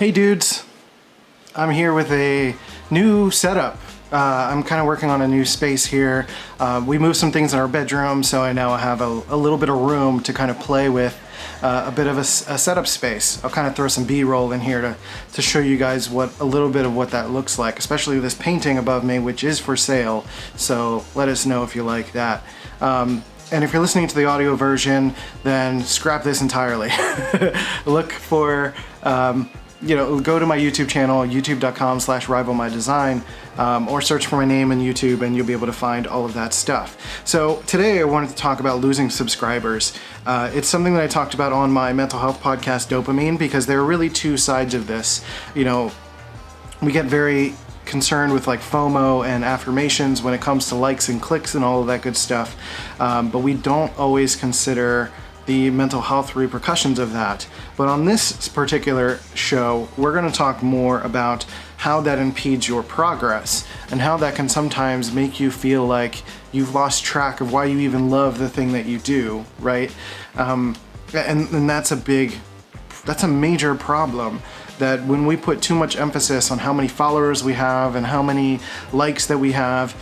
Hey dudes, I'm here with a new setup. I'm kind of working on a new space here. We moved some things in our bedroom, so I now have a little bit of room to kind of play with, a bit of a setup space. I'll kind of throw some B-roll in here to show you guys a little bit of what that looks like, especially this painting above me, which is for sale, so let us know if you like that. And if you're listening to the audio version, then scrap this entirely. Look for, go to my YouTube channel, youtube.com/rivalmydesign, or search for my name in YouTube and you'll be able to find all of that stuff. So today I wanted to talk about losing subscribers. It's something that I talked about on my mental health podcast, Dopamine, because there are really two sides of this. You know, we get very concerned with like FOMO and affirmations when it comes to likes and clicks and all of that good stuff, but we don't always consider the mental health repercussions of that. But on this particular show, we're going to talk more about how that impedes your progress and how that can sometimes make you feel like you've lost track of why you even love the thing that you do, right? And that's a major problem. That when we put too much emphasis on how many followers we have and how many likes that we have,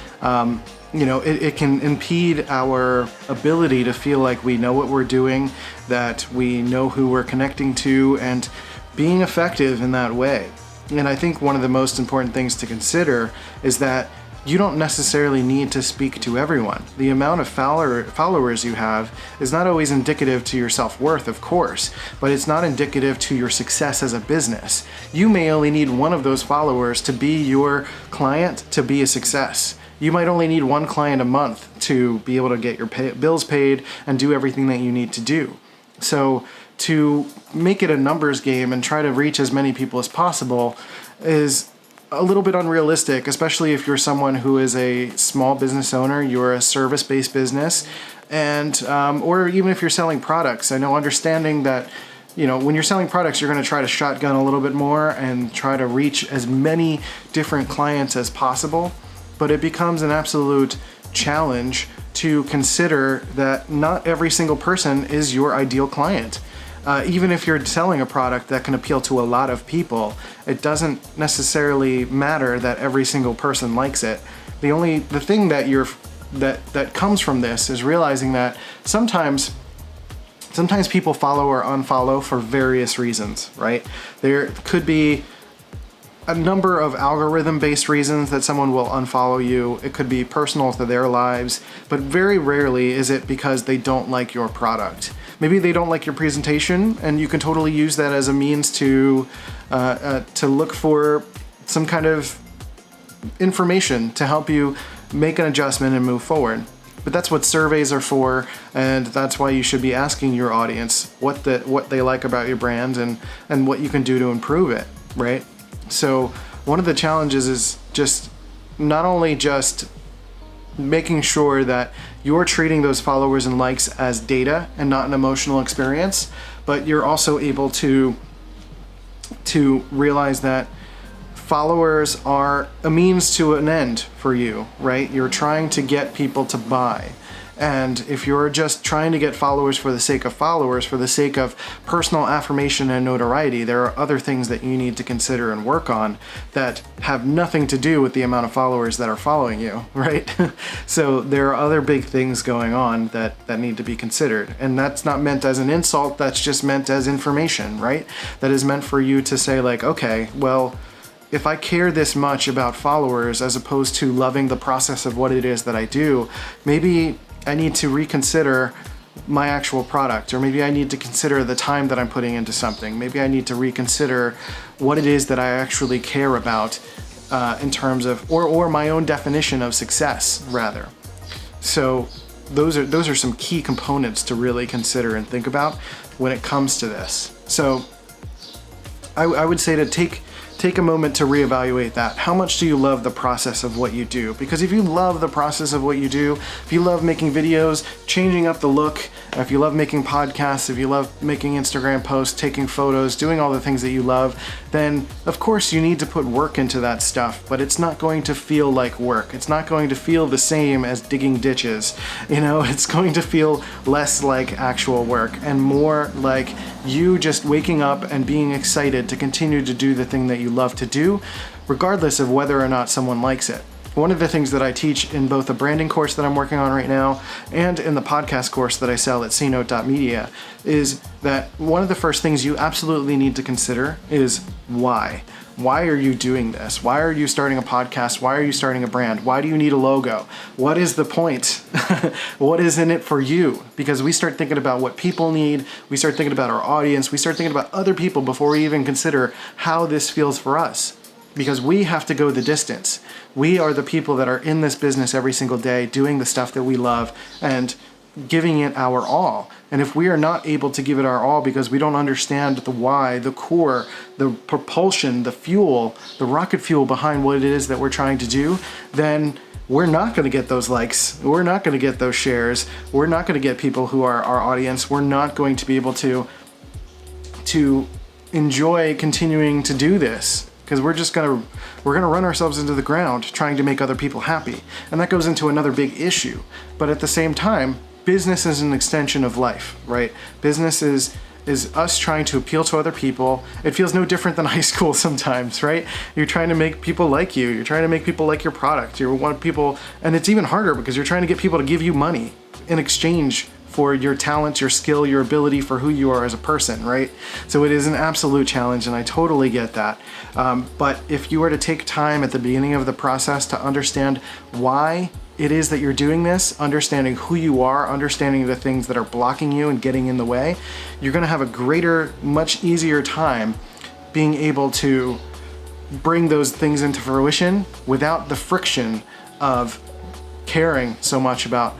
it can impede our ability to feel like we know what we're doing, that we know who we're connecting to, and being effective in that way. And I think one of the most important things to consider is that you don't necessarily need to speak to everyone. The amount of followers you have is not always indicative to your self-worth, of course, but it's not indicative to your success as a business. You may only need one of those followers to be your client to be a success. You might only need one client a month to be able to get your bills paid and do everything that you need to do. So to make it a numbers game and try to reach as many people as possible is a little bit unrealistic, especially if you're someone who is a small business owner, you're a service-based business, and or even if you're selling products. I know understanding that, when you're selling products, you're going to try to shotgun a little bit more and try to reach as many different clients as possible, but it becomes an absolute challenge to consider that not every single person is your ideal client. Even if you're selling a product that can appeal to a lot of people, it doesn't necessarily matter that every single person likes it. The thing that comes from this is realizing that sometimes people follow or unfollow for various reasons, right? There could be a number of algorithm-based reasons that someone will unfollow you. It could be personal to their lives, but very rarely is it because they don't like your product. Maybe they don't like your presentation, and you can totally use that as a means to look for some kind of information to help you make an adjustment and move forward. But that's what surveys are for, and that's why you should be asking your audience what they like about your brand and what you can do to improve it, right? So one of the challenges is not only just making sure that you're treating those followers and likes as data and not an emotional experience, but you're also able to realize that followers are a means to an end for you, right? You're trying to get people to buy. And if you're just trying to get followers for the sake of followers, for the sake of personal affirmation and notoriety, there are other things that you need to consider and work on that have nothing to do with the amount of followers that are following you, right? So there are other big things going on that need to be considered. And that's not meant as an insult, that's just meant as information, right? That is meant for you to say like, okay, well, if I care this much about followers as opposed to loving the process of what it is that I do, maybe I need to reconsider my actual product, or maybe I need to consider the time that I'm putting into something. Maybe I need to reconsider what it is that I actually care about in terms of, or my own definition of success, rather. So those are some key components to really consider and think about when it comes to this. So I would say to take a moment to reevaluate that. How much do you love the process of what you do? Because if you love the process of what you do, if you love making videos, changing up the look, If you love making podcasts, if you love making Instagram posts, taking photos, doing all the things that you love, then of course you need to put work into that stuff, but it's not going to feel like work. It's not going to feel the same as digging ditches. It's going to feel less like actual work and more like you just waking up and being excited to continue to do the thing that you love to do, regardless of whether or not someone likes it. One of the things that I teach in both the branding course that I'm working on right now and in the podcast course that I sell at cnote.media is that one of the first things you absolutely need to consider is why. Why are you doing this? Why are you starting a podcast? Why are you starting a brand? Why do you need a logo? What is the point? What is in it for you? Because we start thinking about what people need, we start thinking about our audience, we start thinking about other people before we even consider how this feels for us. Because we have to go the distance. We are the people that are in this business every single day, doing the stuff that we love and giving it our all. And if we are not able to give it our all because we don't understand the why, the core, the propulsion, the fuel, the rocket fuel behind what it is that we're trying to do, then we're not going to get those likes. We're not going to get those shares. We're not going to get people who are our audience. We're not going to be able to enjoy continuing to do this. Because we're gonna run ourselves into the ground trying to make other people happy. And that goes into another big issue. But at the same time, business is an extension of life, right? Business is us trying to appeal to other people. It feels no different than high school sometimes, right? You're trying to make people like you. You're trying to make people like your product. You want people, and it's even harder because you're trying to get people to give you money in exchange for your talent, your skill, your ability, for who you are as a person, right? So it is an absolute challenge, and I totally get that. But if you were to take time at the beginning of the process to understand why it is that you're doing this, understanding who you are, understanding the things that are blocking you and getting in the way, you're gonna have a greater, much easier time being able to bring those things into fruition without the friction of caring so much about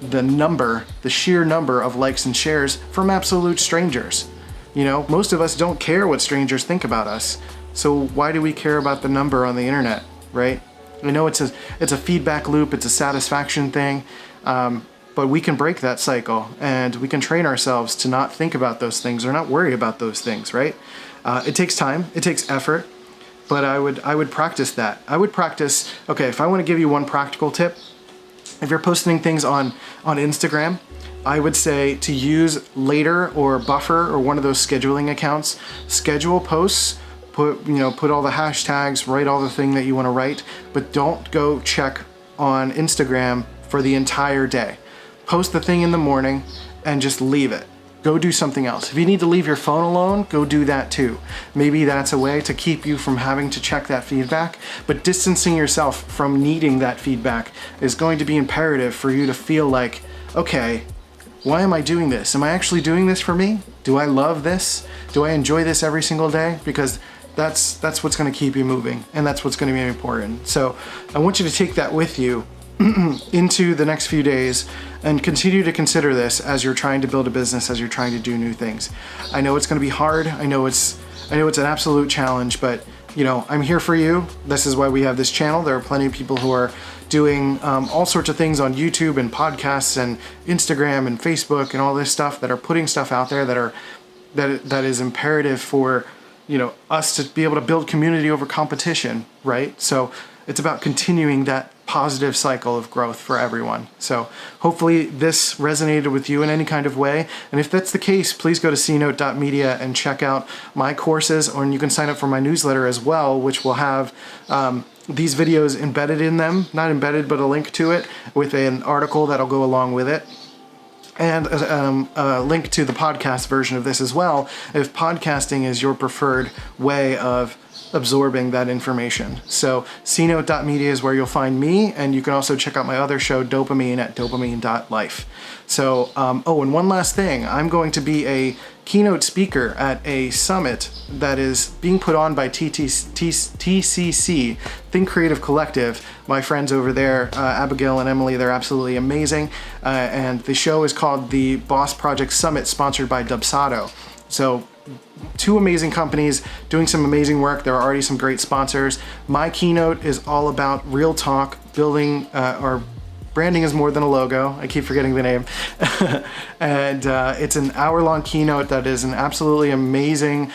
the sheer number of likes and shares from absolute strangers. Most of us don't care what strangers think about us. So why do we care about the number on the internet, right? I know it's a feedback loop, it's a satisfaction thing, but we can break that cycle and we can train ourselves to not think about those things or not worry about those things, right? It takes time, it takes effort, but I would practice that. Okay, if I want to give you one practical tip, if you're posting things on Instagram, I would say to use Later or Buffer or one of those scheduling accounts. Schedule posts, put all the hashtags, write all the thing that you want to write, but don't go check on Instagram for the entire day. Post the thing in the morning and just leave it. Go do something else. If you need to leave your phone alone, go do that too. Maybe that's a way to keep you from having to check that feedback, but distancing yourself from needing that feedback is going to be imperative for you to feel like, okay, why am I doing this? Am I actually doing this for me? Do I love this? Do I enjoy this every single day? Because that's what's gonna keep you moving, and that's what's gonna be important. So I want you to take that with you into the next few days and continue to consider this as you're trying to build a business, as you're trying to do new things. I know it's going to be hard. I know it's an absolute challenge, but I'm here for you. This is why we have this channel. There are plenty of people who are doing all sorts of things on YouTube and podcasts and Instagram and Facebook and all this stuff, that are putting stuff out there that is imperative for us to be able to build community over competition, right? So it's about continuing that positive cycle of growth for everyone. So hopefully this resonated with you in any kind of way. And if that's the case, please go to cnote.media and check out my courses, or you can sign up for my newsletter as well, which will have these videos embedded in them, not embedded, but a link to it with an article that'll go along with it. And a link to the podcast version of this as well, if podcasting is your preferred way of absorbing that information. So cnote.media is where you'll find me, and you can also check out my other show, Dopamine, at dopamine.life. So, and one last thing, I'm going to be a keynote speaker at a summit that is being put on by TCC, Think Creative Collective. My friends over there, Abigail and Emily, they're absolutely amazing. And the show is called the Boss Project Summit, sponsored by Dubsado. So two amazing companies doing some amazing work. There are already some great sponsors. My keynote is all about real talk, building or Branding is more than a logo. I keep forgetting the name. And it's an hour-long keynote that is an absolutely amazing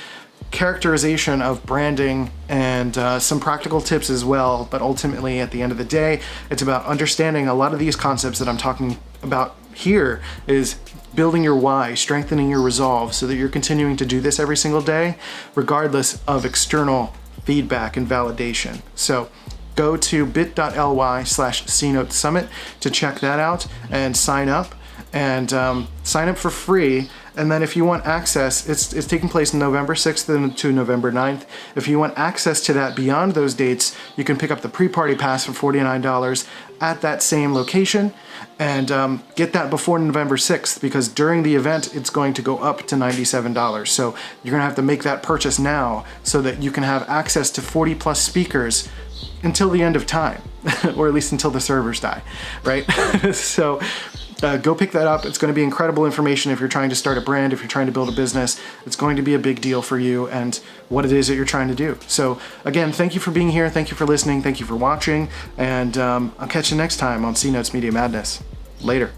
characterization of branding and some practical tips as well. But ultimately, at the end of the day, it's about understanding a lot of these concepts that I'm talking about here is building your why, strengthening your resolve so that you're continuing to do this every single day, regardless of external feedback and validation. So go to bit.ly/CNote Summit to check that out and sign up. And sign up for free. And then if you want access, it's taking place November 6th to November 9th. If you want access to that beyond those dates, you can pick up the pre-party pass for $49 at that same location and get that before November 6th, because during the event, it's going to go up to $97. So you're gonna have to make that purchase now so that you can have access to 40 plus speakers until the end of time, or at least until the servers die, right? So go pick that up. It's going to be incredible information if you're trying to start a brand, if you're trying to build a business. It's going to be a big deal for you and what it is that you're trying to do. So again, thank you for being here. Thank you for listening. Thank you for watching. And I'll catch you next time on CNote's Media Madness. Later.